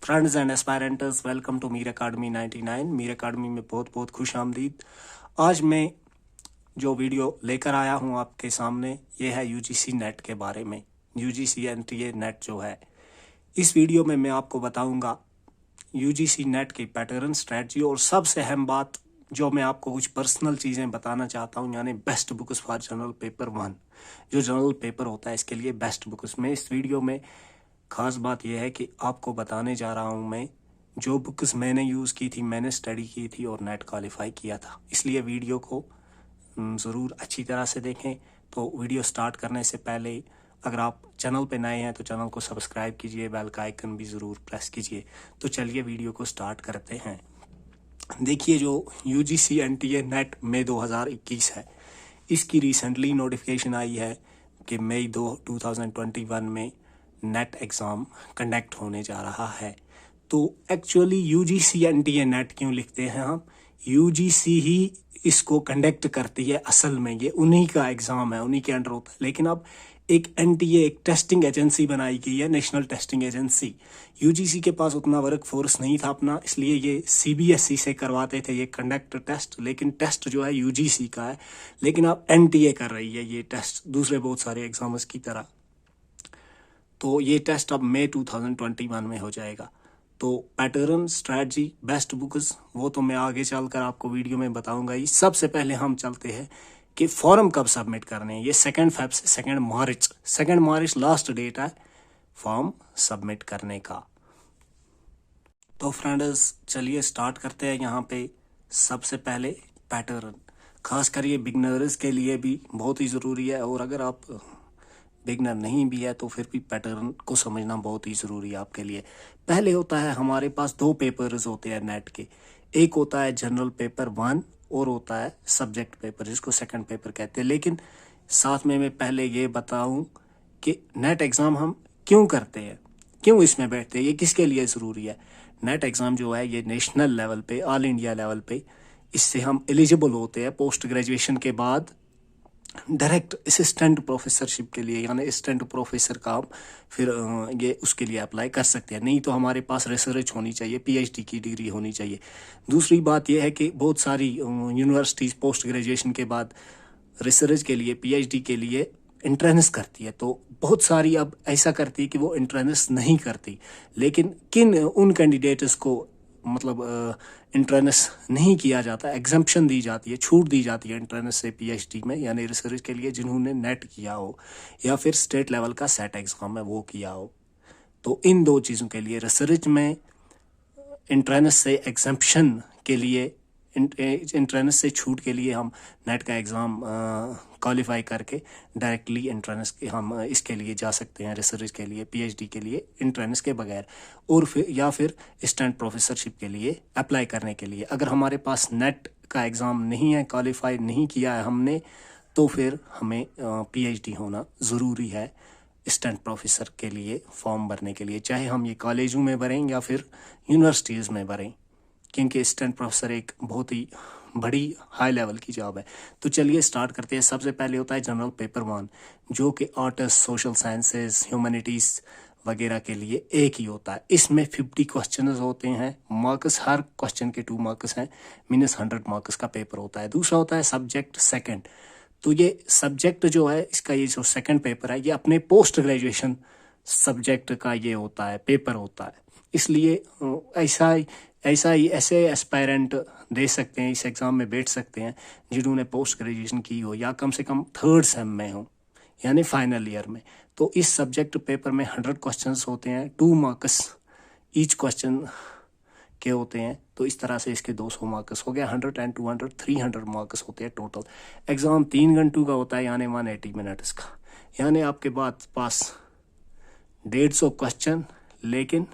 Friends and aspirants, welcome to Mir academy 99। Mir academy में बहुत बहुत खुश आमदीद। आज मैं जो वीडियो लेकर आया हूं आपके सामने, ये है यूजीसी नेट के बारे में। यूजीसी एनटीए नेट जो है, इस वीडियो में मैं आपको बताऊंगा यूजीसी नेट की पैटर्न, स्ट्रेटजी और सबसे अहम बात जो मैं आपको कुछ पर्सनल चीज़ें बताना चाहता हूं, यानी best books for general paper 1। जो जनरल पेपर होता है इसके लिए बेस्ट बुक्स में इस वीडियो में खास बात यह है कि आपको बताने जा रहा हूं मैं जो बुक्स मैंने यूज़ की थी, मैंने स्टडी की थी और नेट क्वालिफाई किया था। इसलिए वीडियो को ज़रूर अच्छी तरह से देखें। तो वीडियो स्टार्ट करने से पहले अगर आप चैनल पे नए हैं तो चैनल को सब्सक्राइब कीजिए, बेल का आइकन भी ज़रूर प्रेस कीजिए। तो चलिए वीडियो को स्टार्ट करते हैं। देखिए, जो यूजीसी एनटीए नेट मई 2021 है, इसकी रिसेंटली नोटिफिकेशन आई है कि मई 2021 में नेट एग्ज़ाम कंडक्ट होने जा रहा है। तो एक्चुअली यूजीसी एनटीए नेट क्यों लिखते हैं हम? यूजीसी ही इसको कंडक्ट करती है, असल में ये उन्हीं का एग्ज़ाम है, उन्हीं के अंडर होता है। लेकिन अब एक एनटीए, एक टेस्टिंग एजेंसी बनाई गई है, नेशनल टेस्टिंग एजेंसी। यूजीसी के पास उतना वर्क फोर्स नहीं था अपना, इसलिए ये सीबीएसई से करवाते थे ये कंडक्ट टेस्ट। लेकिन टेस्ट जो है यूजीसी का है, लेकिन अब एनटीए कर रही है ये टेस्ट, दूसरे बहुत सारे एग्जाम्स की तरह। तो ये टेस्ट अब मई 2021 में हो जाएगा। तो पैटर्न, स्ट्रैटेजी, बेस्ट बुक्स वो तो मैं आगे चलकर आपको वीडियो में बताऊंगा ही। सबसे पहले हम चलते हैं कि फॉर्म कब सबमिट करने हैं। ये 2 फेब से 2 मार्च लास्ट डेट है फॉर्म सबमिट करने का। तो फ्रेंड्स चलिए स्टार्ट करते हैं। यहाँ पे सबसे पहले पैटर्न, खासकर ये बिगनर्स के लिए भी बहुत ही ज़रूरी है, और अगर आप बिगनर नहीं भी है तो फिर भी पैटर्न को समझना बहुत ही ज़रूरी है आपके लिए। पहले होता है हमारे पास 2 पेपर्स होते हैं नेट के। एक होता है जनरल पेपर 1 और होता है सब्जेक्ट पेपर, जिसको सेकंड पेपर कहते हैं। लेकिन साथ में मैं पहले ये बताऊं कि नेट एग्ज़ाम हम क्यों करते हैं, क्यों इसमें बैठते हैं, ये किसके लिए ज़रूरी है। नेट एग्ज़ाम जो है ये नेशनल लेवल पे, ऑल इंडिया लेवल पे, इससे हम एलिजिबल होते हैं पोस्ट ग्रेजुएशन के बाद डायरेक्ट असिस्टेंट प्रोफेसरशिप के लिए, यानी असिस्टेंट प्रोफेसर का हम फिर ये उसके लिए अप्लाई कर सकते हैं। नहीं तो हमारे पास रिसर्च होनी चाहिए, पीएचडी की डिग्री होनी चाहिए। दूसरी बात यह है कि बहुत सारी यूनिवर्सिटीज़ पोस्ट ग्रेजुएशन के बाद रिसर्च के लिए, पीएचडी के लिए इंट्रेंस करती है। तो बहुत सारी अब ऐसा करती है कि वो इंट्रेंस नहीं करती। लेकिन किन उन कैंडिडेट्स को मतलब इंट्रेंस नहीं किया जाता, एग्जम्पशन दी जाती है, छूट दी जाती है इंट्रेंस से पीएचडी में, यानी रिसर्च के लिए, जिन्होंने नेट किया हो या फिर स्टेट लेवल का सेट एग्जाम है वो किया हो। तो इन 2 चीज़ों के लिए, रिसर्च में इंट्रेंस से एग्जम्पशन के लिए, इंट्रेंस से छूट के लिए हम नेट का एग्ज़ाम क्वालिफाई करके डायरेक्टली इंट्रेंस के हम इसके लिए जा सकते हैं, रिसर्च के लिए, पीएचडी के लिए इंट्रेंस के बगैर, और फिर या फिर असिस्टेंट प्रोफेसरशिप के लिए अप्लाई करने के लिए। अगर हमारे पास नेट का एग्ज़ाम नहीं है, क्वालिफाई नहीं किया है हमने, तो फिर हमें पीएचडी होना ज़रूरी है असिस्टेंट प्रोफेसर के लिए फॉर्म भरने के लिए, चाहे हम ये कॉलेजों में भरें या फिर यूनिवर्सिटीज़ में भरें, क्योंकि असिस्टेंट प्रोफेसर एक बहुत ही बड़ी हाई लेवल की जॉब है। तो चलिए स्टार्ट करते हैं। सबसे पहले होता है जनरल पेपर 1, जो कि आर्ट्स, सोशल साइंसेस, ह्यूमैनिटीज़ वगैरह के लिए एक ही होता है। इसमें 50 क्वेश्चन होते हैं, मार्क्स हर क्वेश्चन के 2 मार्क्स हैं, -100 मार्क्स का पेपर होता है। दूसरा होता है सब्जेक्ट सेकंड। तो ये सब्जेक्ट जो है, इसका ये जो सेकंड पेपर है, ये अपने पोस्ट ग्रेजुएशन सब्जेक्ट का ये होता है, पेपर होता है। इसलिए ऐसे एस्पायरेंट दे सकते हैं, इस एग्ज़ाम में बैठ सकते हैं जिन्होंने पोस्ट ग्रेजुएशन की हो या कम से कम 3rd सेम में हो, यानी फाइनल ईयर में। तो इस सब्जेक्ट पेपर में 100 क्वेश्चंस होते हैं, 2 मार्क्स ईच क्वेश्चन के होते हैं। तो इस तरह से इसके 200 मार्क्स हो गया, 100 एंड 200 300 मार्क्स होते हैं टोटल। एग्ज़ाम 3 घंटों का होता है, यानी 180 मिनट्स का, यानी आपके पास 150 क्वेश्चन, लेकिन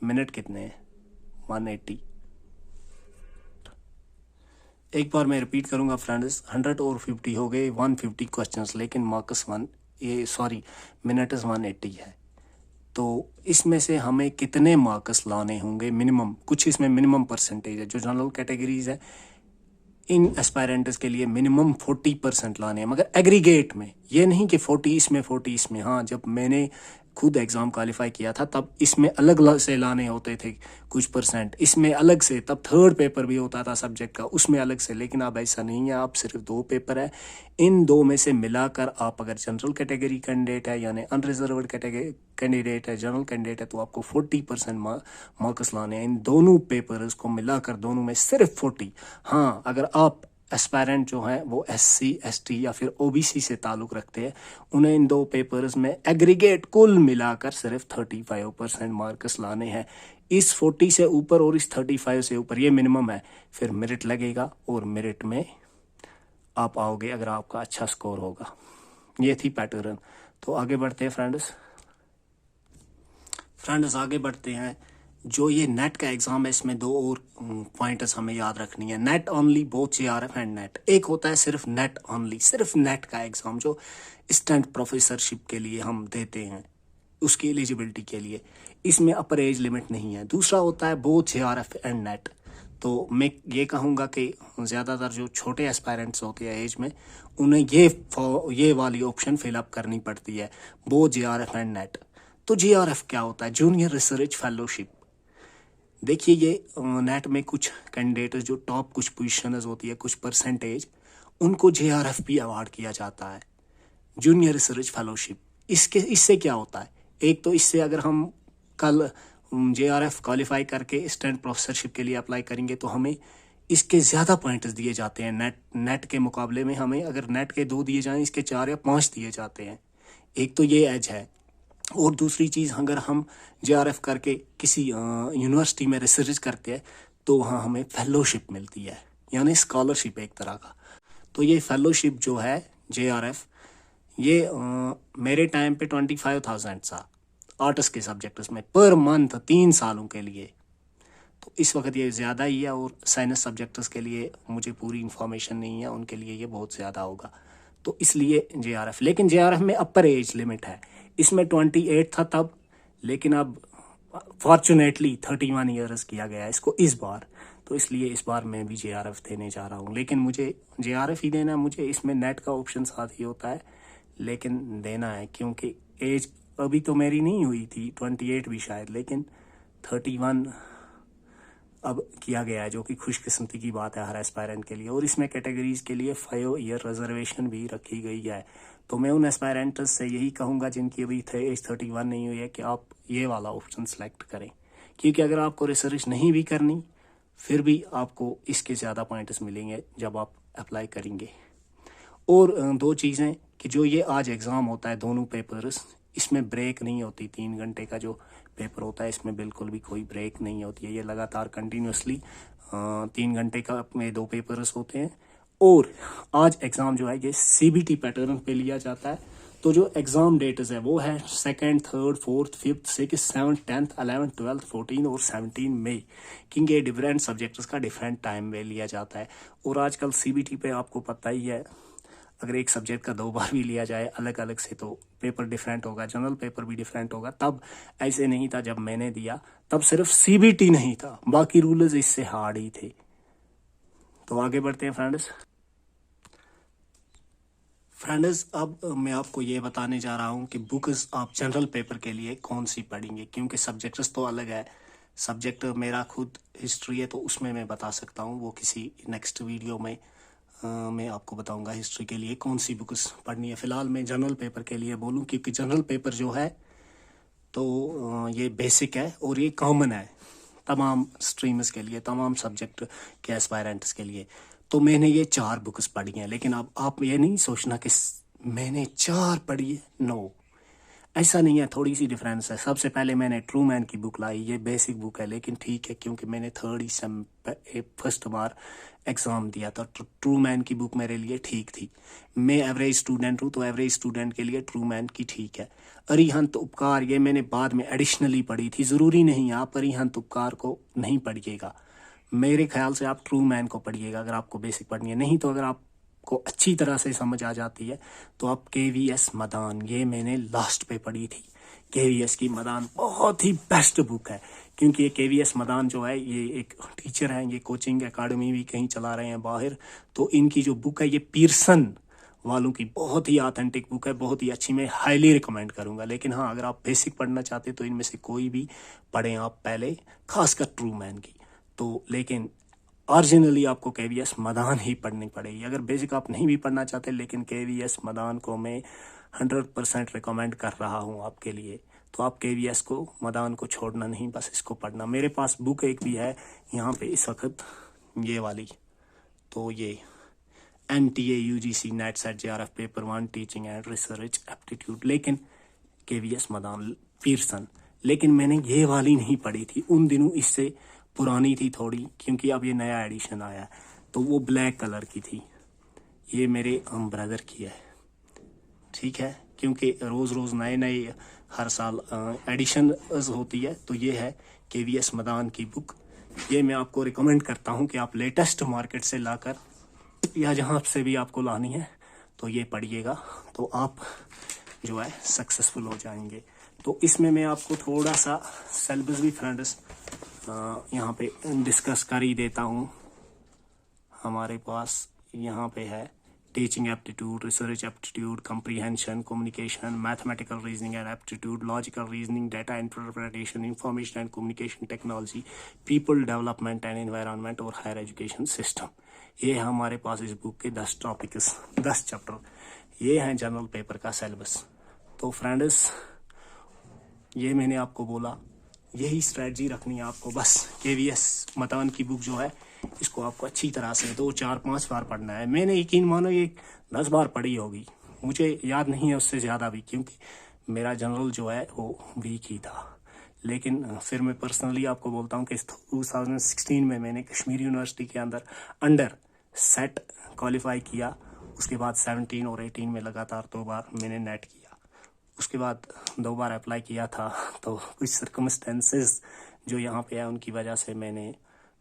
मिनट कितने हैं? 180। एक बार मैं रिपीट करूंगा फ्रेंड्स, 100 और 50 हो गए 150 क्वेश्चंस, लेकिन मार्क्स मिनट्स 180 है। तो इसमें से हमें कितने मार्क्स लाने होंगे मिनिमम? कुछ इसमें मिनिमम परसेंटेज है। जो जनरल कैटेगरीज है, इन एस्पायरेंट्स के लिए मिनिमम 40% लाने हैं, मगर एग्रीगेट में, ये नहीं कि 40 इसमें 40 इसमें। हाँ, जब मैंने खुद एग्ज़ाम क्वालिफाई किया था तब इसमें अलग अलग से लाने होते थे कुछ परसेंट, इसमें अलग से, तब थर्ड पेपर भी होता था सब्जेक्ट का उसमें अलग से। लेकिन अब ऐसा नहीं है, अब सिर्फ 2 पेपर है। इन 2 में से मिलाकर आप अगर जनरल कैटेगरी कैंडिडेट है यानी अनरिजर्व्ड कैटेगरी कैंडिडेट है, जनरल कैंडिडेट है, तो आपको 40% मार्क्स लाने हैं। इन दोनों पेपर्स को मिलाकर दोनों में सिर्फ 40। हाँ, अगर आप एस्पायरेंट जो हैं वो SC ST या फिर OBC से ताल्लुक़ रखते हैं, उन्हें इन 2 पेपर्स में एग्रीगेट कुल मिलाकर सिर्फ 35% मार्क्स लाने हैं। इस 40 से ऊपर और इस 35 से ऊपर ये मिनिमम है, फिर मेरिट लगेगा और मेरिट में आप आओगे अगर आपका अच्छा स्कोर होगा। ये थी पैटर्न। तो आगे बढ़ते हैं फ्रेंड्स आगे बढ़ते हैं। जो ये नेट का एग्ज़ाम है इसमें 2 और पॉइंट्स हमें याद रखनी है। Net only, both JRF and net. एक होता है सिर्फ नेट ओनली, सिर्फ नेट का एग्ज़ाम जो असिस्टेंट प्रोफेसरशिप के लिए हम देते हैं, उसकी एलिजिबिलिटी के लिए। इसमें अपर एज लिमिट नहीं है। दूसरा होता है बोथ JRF एंड नेट। तो मैं ये कहूँगा कि ज़्यादातर जो छोटे एस्पायरेंट्स होते हैं एज में, उन्हें ये वाली ऑप्शन फिलअप करनी पड़ती है, बोथ JRF एंड नेट। तो JRF क्या होता है? Junior research fellowship. देखिए ये नेट में कुछ कैंडिडेट जो टॉप कुछ पोजीशंस होती है, कुछ परसेंटेज, उनको JRF भी अवार्ड किया जाता है, जूनियर रिसर्च फेलोशिप। इससे क्या होता है? एक तो इससे अगर हम कल JRF क्वालिफाई करके असिस्टेंट प्रोफेसरशिप के लिए अप्लाई करेंगे तो हमें इसके ज़्यादा पॉइंट्स दिए जाते हैं। नेट के मुकाबले में हमें अगर नेट के 2 दिए जाएं, इसके 4 या 5 दिए जाते हैं। एक तो ये एज है। और दूसरी चीज़, अगर हम JRF करके किसी यूनिवर्सिटी में रिसर्च करते हैं तो वहाँ हमें फेलोशिप मिलती है, यानी स्कॉलरशिप एक तरह का। तो ये फेलोशिप जो है JRF, ये मेरे टाइम पे 25,000 था आर्ट्स के सब्जेक्ट्स में पर मंथ 3 सालों के लिए। तो इस वक्त ये ज़्यादा ही है, और साइंस सब्जेक्ट्स के लिए मुझे पूरी इन्फॉर्मेशन नहीं है, उनके लिए ये बहुत ज़्यादा होगा। तो इसलिए JRF, लेकिन JRF में अपर एज लिमिट है। इसमें 28 था तब, लेकिन अब फॉर्चुनेटली 31 ईयर्स किया गया इसको इस बार। तो इसलिए इस बार मैं भी JRF देने जा रहा हूँ, लेकिन मुझे JRF ही देना है। मुझे इसमें नेट का ऑप्शन साथ ही होता है, लेकिन देना है क्योंकि एज अभी तो मेरी नहीं हुई थी, 28 भी शायद, लेकिन 31 अब किया गया है, जो कि खुशकिस्मती की बात है हर एस्पायरेंट के लिए। और इसमें कैटेगरीज के लिए 5 ईयर रिजर्वेशन भी रखी गई है। तो मैं उन एस्पायरेंट्स से यही कहूँगा जिनकी अभी एज 31 नहीं हुई है कि आप ये वाला ऑप्शन सेलेक्ट करें, क्योंकि अगर आपको रिसर्च नहीं भी करनी फिर भी आपको इसके ज़्यादा पॉइंट्स मिलेंगे जब आप अप्लाई करेंगे। और 2 चीज़ें कि जो ये आज एग्ज़ाम होता है, दोनों पेपर्स, इसमें ब्रेक नहीं होती। 3 घंटे का जो पेपर होता है इसमें बिल्कुल भी कोई ब्रेक नहीं होती है। ये लगातार कंटिन्यूसली 3 घंटे का में 2 पेपर्स होते हैं। और आज एग्ज़ाम जो है ये CBT पैटर्न पे लिया जाता है। तो जो एग्ज़ाम डेट्स है वो है 2nd, 3rd, 4th, 5th, 6th, 7th, 10th, 11th, 12th, 14 और 17 मई, क्योंकि ये डिफरेंट सब्जेक्ट्स का डिफरेंट टाइम में लिया जाता है। और आजकल CBT पे आपको पता ही है, अगर एक सब्जेक्ट का 2 बार भी लिया जाए अलग अलग से तो पेपर डिफरेंट होगा, जनरल पेपर भी डिफरेंट होगा। तब ऐसे नहीं था, जब मैंने दिया तब सिर्फ CBT नहीं था, बाकी रूल्स इससे हार्ड ही थे। तो आगे बढ़ते हैं फ्रेंड्स अब मैं आपको ये बताने जा रहा हूँ कि बुक्स आप जनरल पेपर के लिए कौन सी पढ़ेंगे, क्योंकि सब्जेक्ट्स तो अलग है। सब्जेक्ट मेरा खुद हिस्ट्री है, तो उसमें मैं बता सकता हूँ, वो किसी नेक्स्ट वीडियो में मैं आपको बताऊंगा हिस्ट्री के लिए कौन सी बुक्स पढ़नी है। फ़िलहाल मैं जनरल पेपर के लिए बोलूँ, क्योंकि जनरल पेपर जो है तो ये बेसिक है और ये कॉमन है तमाम स्ट्रीम्स के लिए, तमाम सब्जेक्ट के एस्पायरेंट्स के लिए। तो मैंने ये 4 बुक्स पढ़ी हैं। लेकिन अब आप ये नहीं सोचना कि मैंने 4 पढ़ी है, नो, ऐसा नहीं है, थोड़ी सी डिफरेंस है। सबसे पहले मैंने ट्रूमैन की बुक लाई। ये बेसिक बुक है, लेकिन ठीक है क्योंकि मैंने 3rd सेम फर्स्ट बार एग्ज़ाम दिया था, तो ट्रूमैन की बुक मेरे लिए ठीक थी। मैं एवरेज स्टूडेंट हूँ, तो एवरेज स्टूडेंट के लिए ट्रूमैन की ठीक है। अरिहंत उपकार ये मैंने बाद में एडिशनली पढ़ी थी। ज़रूरी नहीं आप अरिहंत उपकार को नहीं पढ़िएगा, मेरे ख्याल से आप ट्रूमैन को पढ़िएगा अगर आपको बेसिक पढ़नी है। नहीं तो अगर आप को अच्छी तरह से समझ आ जाती है तो आप KVS मदान, ये मैंने लास्ट पे पढ़ी थी। KVS की मदान बहुत ही बेस्ट बुक है, क्योंकि ये KVS मदान जो है ये एक टीचर हैं, ये कोचिंग एकेडमी भी कहीं चला रहे हैं बाहर। तो इनकी जो बुक है ये पीयर्सन वालों की बहुत ही ऑथेंटिक बुक है, बहुत ही अच्छी, मैं हाईली रिकमेंड करूंगा। लेकिन हाँ, अगर आप बेसिक पढ़ना चाहते तो इनमें से कोई भी पढ़ें आप पहले, खासकर ट्रू मैन की। तो लेकिन ओरिजिनली आपको केवीएस मदान ही पढ़नी पड़ेगी। अगर बेसिक आप नहीं भी पढ़ना चाहते, लेकिन केवीएस मदान को मैं 100% रिकमेंड कर रहा हूँ आपके लिए। तो आप केवीएस को, मदान को छोड़ना नहीं, बस इसको पढ़ना। मेरे पास बुक एक भी है यहाँ पे इस वक्त, ये वाली, तो ये NTA UGC net set JRF paper 1 teaching and research aptitude, लेकिन केवीएस मदान पीरसन। लेकिन मैंने ये वाली नहीं पढ़ी थी उन दिनों, इससे पुरानी थी थोड़ी, क्योंकि अब ये नया एडिशन आया है। तो वो ब्लैक कलर की थी, ये मेरे ब्रदर की है, ठीक है, क्योंकि रोज़ रोज़ नए नए हर साल एडिशन होती है। तो ये है केवीएस मदान की बुक, ये मैं आपको रिकमेंड करता हूँ कि आप लेटेस्ट मार्केट से लाकर, या जहाँ से भी आपको लानी है, तो ये पढ़िएगा, तो आप जो है सक्सेसफुल हो जाएंगे। तो इसमें मैं आपको थोड़ा सा सिलेबस भी फ्रेंड्स यहाँ पे डिस्कस कर ही देता हूँ। हमारे पास यहाँ पे है teaching aptitude, research aptitude, comprehension, communication, mathematical reasoning and aptitude, logical reasoning, data interpretation, information and communication technology, people development and environment और हायर एजुकेशन सिस्टम। ये है हमारे पास इस बुक के 10 टॉपिक्स, 10 चैप्टर। ये हैं जनरल पेपर का सिलेबस। तो फ्रेंड्स, ये मैंने आपको बोला, यही स्ट्रेटजी रखनी है आपको बस। केवीएस मदान की बुक जो है, इसको आपको अच्छी तरह से 2, 4, 5 बार पढ़ना है। मैंने यकीन मानो ये 10 बार पढ़ी होगी, मुझे याद नहीं है उससे ज़्यादा भी, क्योंकि मेरा जनरल जो है वो वीक ही था। लेकिन फिर मैं पर्सनली आपको बोलता हूँ कि 2016 में मैंने कश्मीर यूनिवर्सिटी के अंडर सेट क्वालिफाई किया। उसके बाद 17 और 18 में लगातार 2 बार मैंने नेट किया। उसके बाद 2 बार अप्लाई किया था, तो कुछ सर्कमस्टेंसेस जो यहाँ पे है उनकी वजह से मैंने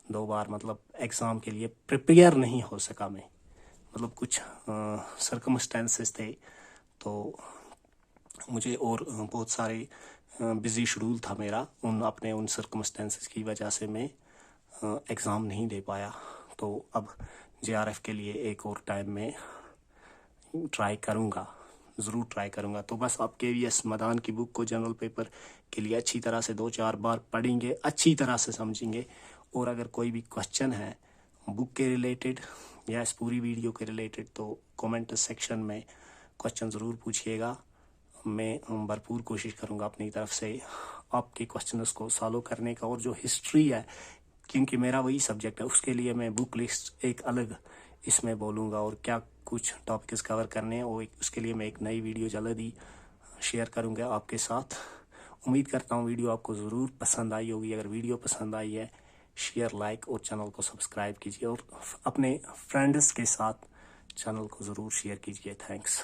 2 बार मतलब एग्ज़ाम के लिए प्रिपेयर नहीं हो सका मैं, मतलब कुछ सर्कमस्टेंसेस थे। तो मुझे और बहुत सारे बिज़ी शेड्यूल था मेरा, उन सर्कमस्टेंसेस की वजह से मैं एग्ज़ाम नहीं दे पाया। तो अब JRF के लिए एक और टाइम में ट्राई करूँगा, ज़रूर ट्राई करूँगा। तो बस आप केवीएस मदान की बुक को जनरल पेपर के लिए अच्छी तरह से 2-4 बार पढ़ेंगे, अच्छी तरह से समझेंगे। और अगर कोई भी क्वेश्चन है बुक के रिलेटेड या इस पूरी वीडियो के रिलेटेड, तो कमेंट सेक्शन में क्वेश्चन ज़रूर पूछिएगा। मैं भरपूर कोशिश करूँगा अपनी तरफ से आपके क्वेश्चंस को सॉल्व करने का। और जो हिस्ट्री है, क्योंकि मेरा वही सब्जेक्ट है, उसके लिए मैं बुक लिस्ट एक अलग इसमें बोलूँगा, और क्या कुछ टॉपिक्स कवर करने हैं वो उसके लिए मैं एक नई वीडियो जल्द ही शेयर करूँगा आपके साथ। उम्मीद करता हूँ वीडियो आपको ज़रूर पसंद आई होगी। अगर वीडियो पसंद आई है, शेयर, लाइक और चैनल को सब्सक्राइब कीजिए, और अपने फ्रेंड्स के साथ चैनल को ज़रूर शेयर कीजिए। थैंक्स।